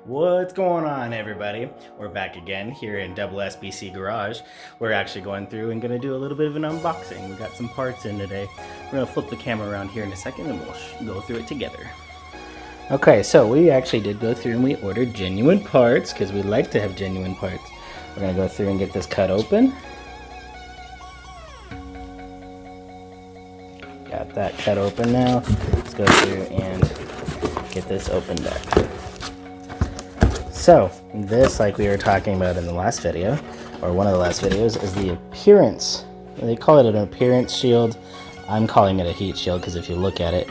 What's going on, everybody? We're back again here in SBC Garage. We're actually going through and going to do a little bit of an unboxing. We got some parts in today. We're going to flip the camera around here in a second and we'll go through it together. Okay, so we actually did go through and we ordered genuine parts because we like to have genuine parts. We're going to go through and get this cut open. Got that cut open now. Let's go through and get this opened up. So, this, like we were talking about in the last video, or one of the last videos, is the appearance. They call it an appearance shield. I'm calling it a heat shield because if you look at it,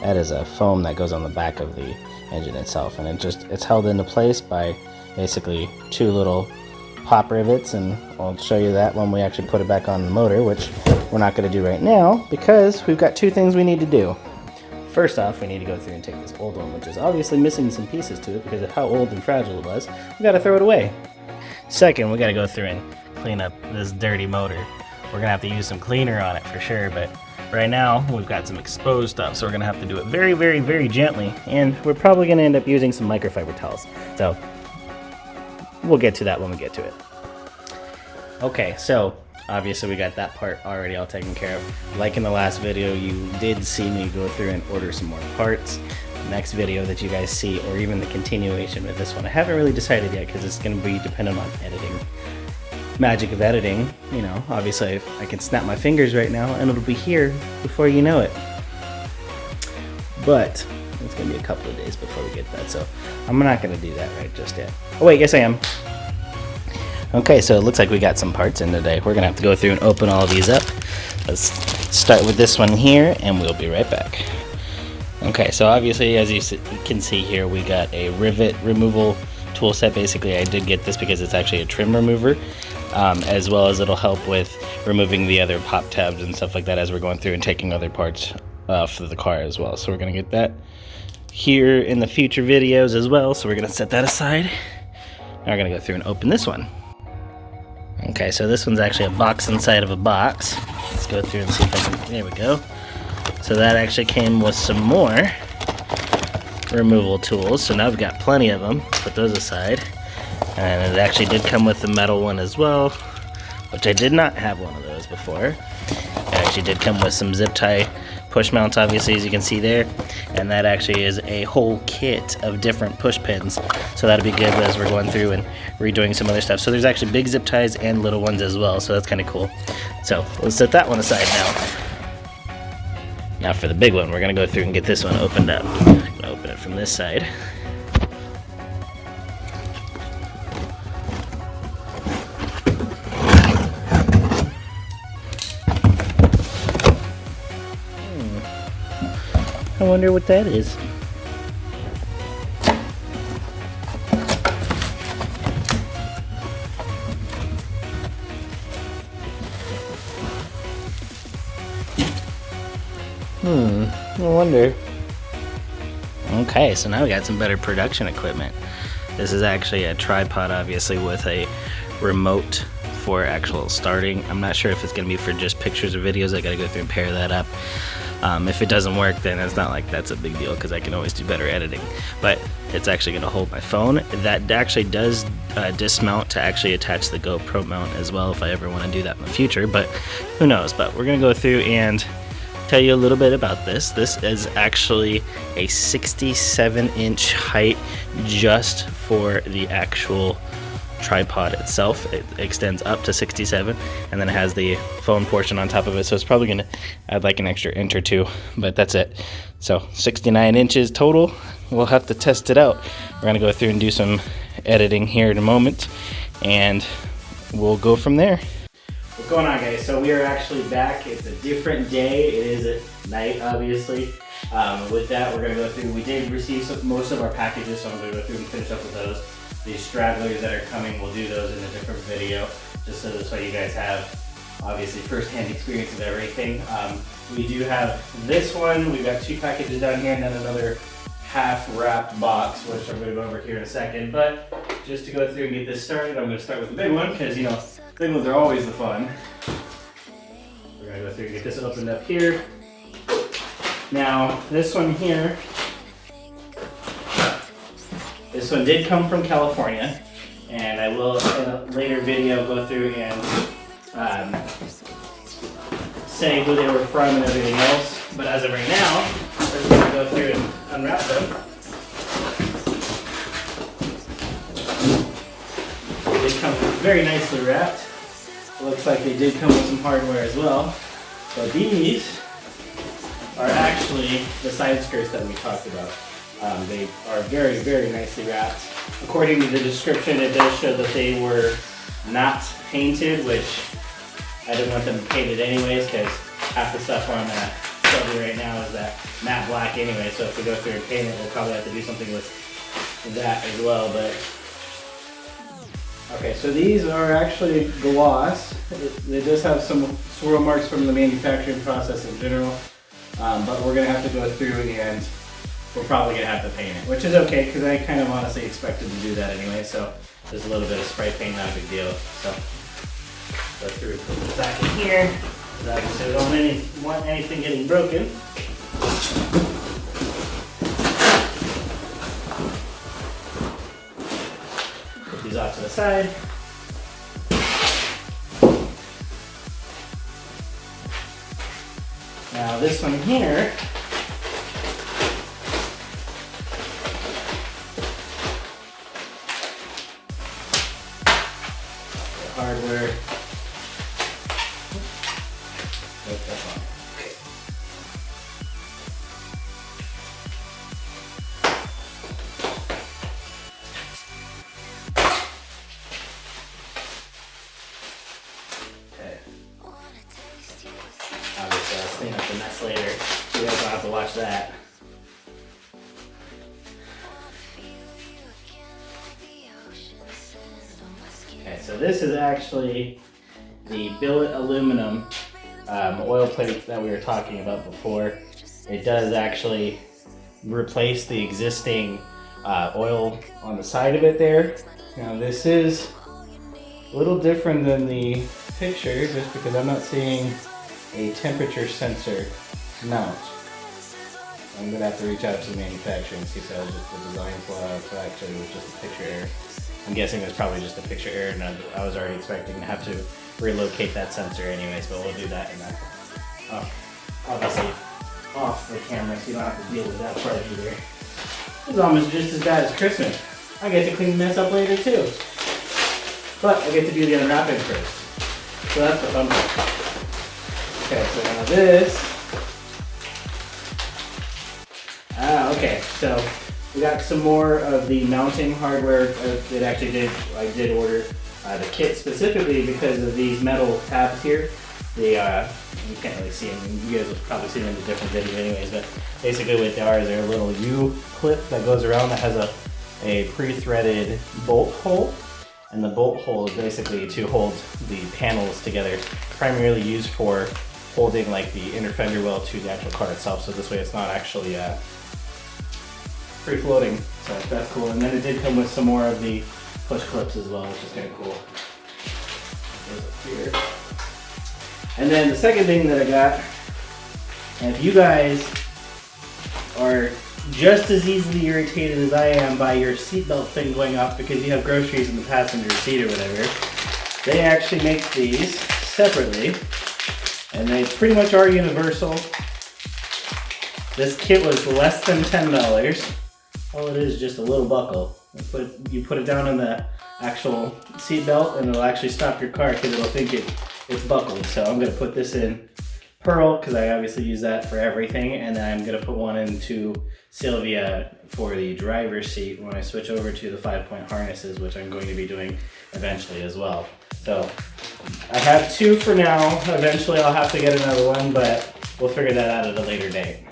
that is a foam that goes on the back of the engine itself, and it's held into place by basically two little pop rivets, and I'll show you that when we actually put it back on the motor, which we're not going to do right now because we've got two things we need to do. First off, we need to go through and take this old one, which is obviously missing some pieces to it because of how old and fragile it was. We got to throw it away. Second, we got to go through and clean up this dirty motor. We're going to have to use some cleaner on it for sure, but right now we've got some exposed stuff, so we're going to have to do it very, very, very gently, and we're probably going to end up using some microfiber towels. So we'll get to that when we get to it. Okay, so obviously we got that part already all taken care of. Like in the last video, you did see me go through and order some more parts. The next video that you guys see, or even the continuation of this one, I haven't really decided yet because it's going to be dependent on editing. Magic of editing, you know, obviously I can snap my fingers right now and it'll be here before you know it. But it's going to be a couple of days before we get that, so I'm not going to do that right just yet. Oh wait, yes I am. Okay, so it looks like we got some parts in today. We're gonna have to go through and open all these up. Let's start with this one here and we'll be right back. Okay, so obviously as you can see here, we got a rivet removal tool set. Basically I did get this because it's actually a trim remover, as well as it'll help with removing the other pop tabs and stuff like that as we're going through and taking other parts for the car as well. So we're gonna get that here in the future videos as well. So we're gonna set that aside. Now we're gonna go through and open this one. Okay, so this one's actually a box inside of a box. Let's go through and see if I can, there we go. So that actually came with some more removal tools. So now we've got plenty of them. Put those aside. And it actually did come with the metal one as well, which I did not have one of those before. It actually did come with some zip tie push mounts, obviously, as you can see there. And that actually is a whole kit of different push pins. So that'll be good as we're going through and redoing some other stuff. So there's actually big zip ties and little ones as well, so that's kind of cool. So let's set that one aside now. Now for the big one, we're gonna go through and get this one opened up. I'm gonna open it from this side. I wonder what that is. I wonder. Okay, so now we got some better production equipment. This is actually a tripod, obviously, with a remote for actual starting. I'm not sure if it's going to be for just pictures or videos. I got to go through and pair that up. If it doesn't work, then it's not like that's a big deal because I can always do better editing. But it's actually going to hold my phone. That actually does dismount to actually attach the GoPro mount as well if I ever want to do that in the future. But who knows? But we're going to go through and tell you a little bit about this. This is actually a 67-inch height just for the actual tripod itself. It extends up to 67, and then it has the phone portion on top of it, so it's probably gonna add like an extra inch or two, but that's it. So 69 inches total. We'll have to test it out. We're gonna go through and do some editing here in a moment, and we'll go from there. What's going on, guys? So we are actually back. It's a different day. It is at night, obviously. With that, we're gonna go through. We did receive most of our packages, so I'm gonna go through and finish up with those. These stragglers that are coming, we'll do those in a different video, just so this way you guys have, obviously, first-hand experience of everything. We do have this one. We've got two packages down here, and then another half-wrapped box, which I'm going to go over here in a second. But just to go through and get this started, I'm going to start with the big one, because, you know, big ones are always the fun. We're going to go through and get this opened up here. Now, this one here This one did come from California, and I will in a later video go through and say who they were from and everything else. But as of right now, we're just going to go through and unwrap them. They did come very nicely wrapped. It looks like they did come with some hardware as well. But these are actually the side skirts that we talked about. They are very, very nicely wrapped. According to the description, it does show that they were not painted, which I didn't want them painted anyways, because half the stuff on Sylvia right now is that matte black anyway, so if we go through and paint it, we'll probably have to do something with that as well. But okay, so these are actually gloss. They just have some swirl marks from the manufacturing process in general, but we're going to have to go through and we're probably going to have to paint it, which is okay because I kind of honestly expected to do that anyway, so just a little bit of spray paint, not a big deal. So go through and put this back in here, because obviously we don't want anything getting broken. Put these off to the side. Now this one here, the hardware. Obviously, I'll clean up the mess later. You guys don't have to watch that. Okay, so this is actually the billet aluminum oil plate that we were talking about before. It does actually replace the existing oil on the side of it there. Now this is a little different than the picture just because I'm not seeing a temperature sensor mount. I'm gonna have to reach out to the manufacturer and see if that was just the design flaw, if actually it was just a picture error. I'm guessing it was probably just a picture error, and I was already expecting to have to relocate that sensor anyways, but we'll do that in that. Obviously off the camera, so you don't have to deal with that part either. It's almost just as bad as Christmas. I get to clean the mess up later too. But I get to do the unwrapping first. So that's the fun part. Okay, so now this. Okay, so we got some more of the mounting hardware. It actually I did order the kit specifically because of these metal tabs here. They you can't really see them. You guys will probably see them in a different video anyways, but basically what they are is they're a little U-clip that goes around that has a pre-threaded bolt hole. And the bolt hole is basically to hold the panels together, primarily used for holding like the inner fender well to the actual car itself, so this way it's not actually free floating. So that's cool. And then it did come with some more of the push clips as well, which is kind of cool. Goes up here. And then the second thing that I got, and if you guys are just as easily irritated as I am by your seatbelt thing going off because you have groceries in the passenger seat or whatever, they actually make these separately, and they pretty much are universal. This kit was less than $10. All it is just a little buckle. You put it down on the actual seatbelt and it'll actually stop your car because it'll think it's buckled. So I'm going to put this in pearl because I obviously use that for everything, and then I'm going to put one into Sylvia for the driver's seat when I switch over to the 5-point harnesses, which I'm going to be doing eventually as well. So I have two for now. Eventually I'll have to get another one, but we'll figure that out at a later date.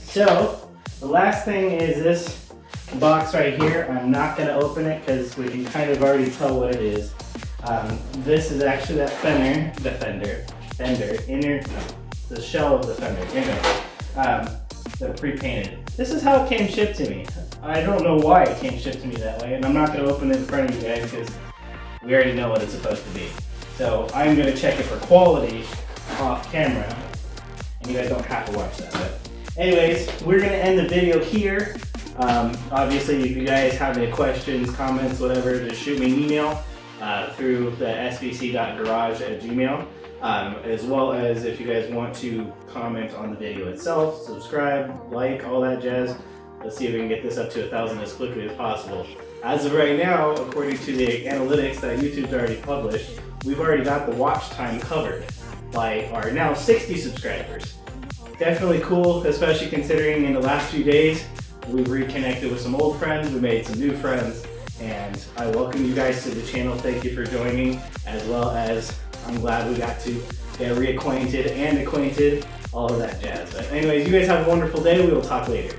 So the last thing is this box right here. I'm not going to open it because we can kind of already tell what it is. This is actually that the shell of the fender, the pre-painted. This is how it came shipped to me. I don't know why it came shipped to me that way, and I'm not going to open it in front of you guys because we already know what it's supposed to be. So I'm going to check it for quality off camera, and you guys don't have to watch that. But anyways, we're going to end the video here. Obviously, if you guys have any questions, comments, whatever, just shoot me an email through the svc.garage@gmail. As well as if you guys want to comment on the video itself, subscribe, like, all that jazz. Let's see if we can get this up to 1,000 as quickly as possible. As of right now, according to the analytics that YouTube's already published, we've already got the watch time covered by our now 60 subscribers. Definitely cool, especially considering in the last few days, we've reconnected with some old friends, we made some new friends, and I welcome you guys to the channel. Thank you for joining, as well as I'm glad we got to get reacquainted and acquainted, all of that jazz. But anyways, you guys have a wonderful day. We will talk later.